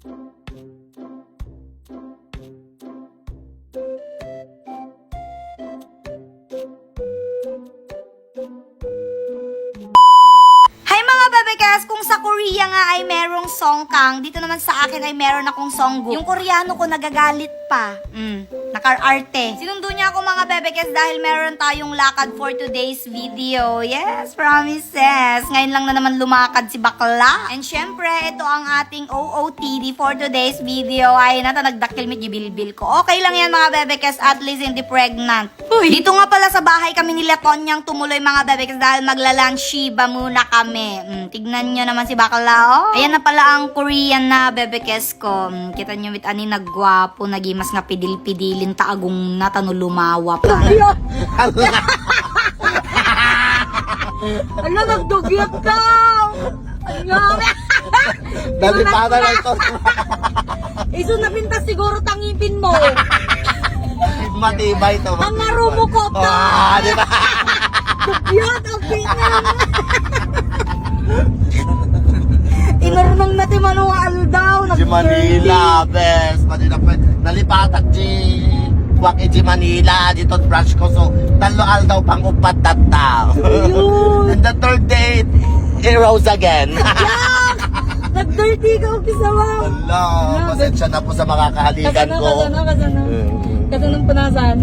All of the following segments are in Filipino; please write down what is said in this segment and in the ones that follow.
Hi mga bebekas! Kung sa Korea nga ay merong songkang, dito naman sa akin ay meron akong songguk. Yung Koreano ko nagagalit pa. Nakar-arte. Sinundo niya ako mga bebekes dahil meron tayong lakad for today's video. Yes, promises. Ngayon lang na naman lumakad si bakla. And syempre, ito ang ating OOTD for today's video. Ay, nagdakil mit gibilbil ko. Okay lang yan mga bebekes, at least hindi pregnant. Uy. Dito nga pala sa bahay kami nila Tonyang tumuloy mga bebekes dahil magla-lunch shiba muna kami. Tignan nyo naman si bakla. Oh. Ayan na pala ang Korean na bebekes ko. Kita nyo mit ani nagwapo, nagimas nga pidil-pidilin taagong natano lumawa pa. Ala, nagdugyot ka! Ano? Dali para lang ito. Iso napintas siguro tangipin mo. Matibay ito. Ang narumukot ka! Di ba? Dugyot ang pinang! Inarnong natin manual daw. Di Manila, best. Manila pa. Nalipatak di Wak di Manila. Dito branch ko. So, taloal daw pang upat tataw. And the third day, it rose again. Nag-dirty ka o kisawa. Wala. Pasensya na po sa mga kahalikan ko. Kasano. Kasanong punasan.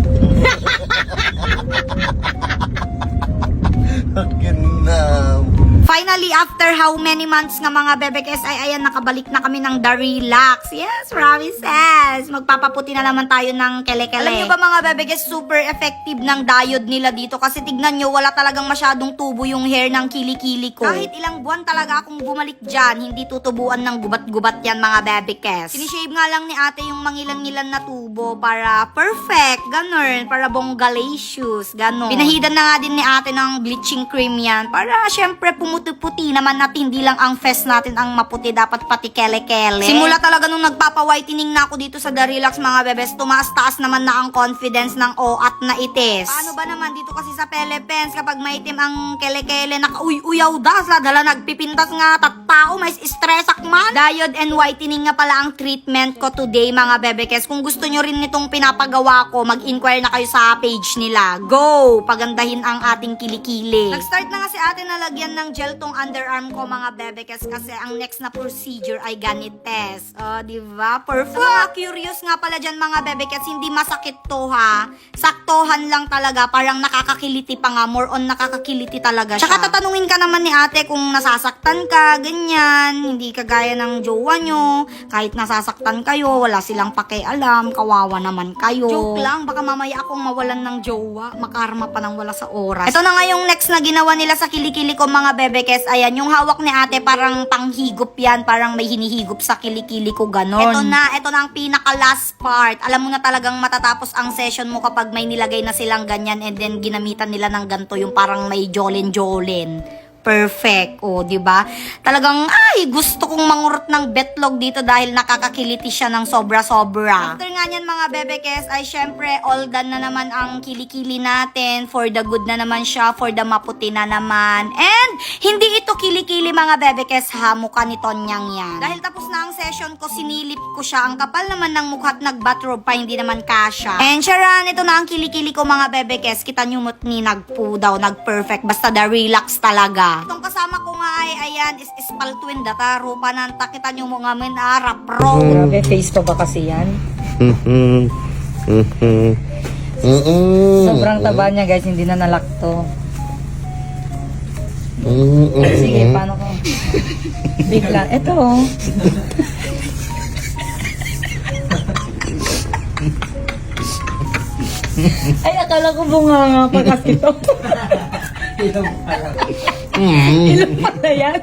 Kinam. Finally, after how many months nga mga bebekes ay ayan, nakabalik na kami ng The Relax. Yes, promises. Magpapaputi na naman tayo ng kele-kele. Alam nyo ba mga bebekes, super effective ng diode nila dito kasi tignan nyo, wala talagang masyadong tubo yung hair ng kilikili ko. Kahit ilang buwan talaga akong bumalik dyan, hindi tutubuan ng gubat-gubat yan mga bebekes. Sinishave nga lang ni ate yung mangilan-ngilan na tubo para perfect, ganun, para bonggalicious, ganun. Pinahidan na nga din ni ate ng bleaching cream yan para syempre pumuti-puti naman at hindi lang ang face natin ang maputi, dapat pati kele-kele. Simula talaga nung nagpapa-whitening na ako dito sa The Relax mga bebes, tumaas-taas naman na ang confidence ng at na itis. Paano ba naman dito kasi sa Philippines kapag maitim ang kele-kele, nakauy-uyaw das, dala nagpipintas nga tattao, may stressak man. Diode and whitening nga pala ang treatment ko today mga bebekes. Kung gusto nyo rin nitong pinapagawa ko, mag-inquire na kayo sa page nila. Go! Pagandahin ang ating kilikili. Nag-start na nga si ate na lagyan ng gel tong underarm ko mga bebekes kasi ang next na procedure ay ganites. Diba? Perfect. Sa mga curious nga pala dyan mga bebekes, hindi masakit to ha. Saktohan lang talaga, parang nakakakiliti pa nga, more on nakakakiliti talaga siya. Tsaka tatanungin ka naman ni ate kung nasasaktan ka, ganyan, hindi kagaya ng jowa nyo, kahit nasasaktan kayo, wala silang pakialam, kawawa naman kayo. Joke lang, baka mamaya akong mawalan ng jowa, makarma pa ng wala sa oras. Ito na nga yung next na ginawa nila sa kilikili ko mga bebekes, ayan, yung hawak ni ate parang panghigop yan, parang may hinihigop sa kilikili ko, ganon. Ito na ang pinaka last part. Alam mo na talagang matatapos ang session mo kapag may nilagay na silang ganyan and then ginamitan nila ng ganto, yung parang may jolen-jolen. Perfect. O, di ba? Talagang, gusto kong mangurot ng betlog dito dahil nakakakiliti siya ng sobra-sobra. After nga niyan mga bebekes, ay syempre, all done na naman ang kilikili natin. For the good na naman siya, for the maputi na naman. And, hindi ito kilikili mga bebekes, ha, mukha ni Tonyang yan. Dahil tapos na ang session ko, sinilip ko siya. Ang kapal naman ng mukha at nag-bathrobe pa, hindi naman kasha. And, Sharon, ito na ang kilikili ko mga bebekes. Kita nyo mo't ni nagpo daw, nag-perfect. Basta The Relax talaga. Itong kasama ko nga ay, ayan, is paltwin data, rupa ng takita nyo mo nga min, pro. Grabe, face pa ba kasi yan? Sobrang taba niya guys, hindi na nalakto. Sige, paano ko? Bigla, eto. Ay, akala ko bunga pa kasi ito. Ilong pala. Ilong pala yan.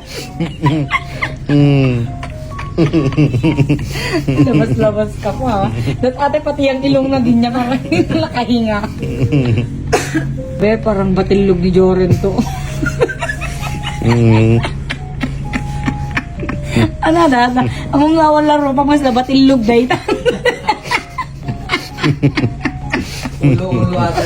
Labas-labas ka pa. Dat ate pati yung ilong na din niya parang nakahinga. Be, parang batilog ni Joren to. Ano na? Ang mga laro pa mas na batilog dahil. Ulo-ulo ata.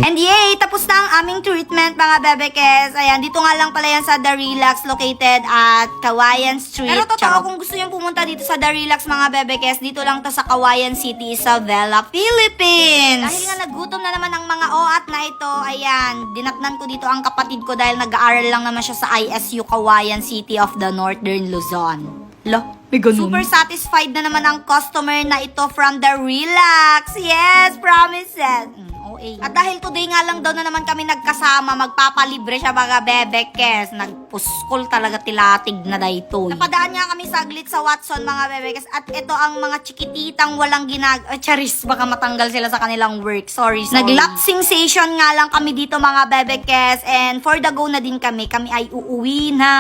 And yay, tapos na ang aming treatment mga bebekes. Ayan, dito nga lang pala yan sa The Relax located at Kawayan Street. Pero totoo, kung gusto nyo pumunta dito sa The Relax mga bebekes, dito lang to sa Kawayan City, Isabela, Philippines. Dahil nga nagutom na naman ang mga OAT na ito, ayan, dinatnan ko dito ang kapatid ko dahil nag-aaral lang naman siya sa ISU Kawayan City of the Northern Luzon. May ganun. Super satisfied na naman ang customer na ito from The Relax. Yes, promises. At dahil today nga lang daw na naman kami nagkasama, magpapalibre siya mga bebekes. Nagpuskol talaga tilatig na dayto. Napadaan nga kami saglit sa Watson mga bebekes. At ito ang mga chikititang walang charis, baka matanggal sila sa kanilang work. Sorry. Nag-lap sensation nga lang kami dito mga bebekes. And for the go na din kami ay uuwi na.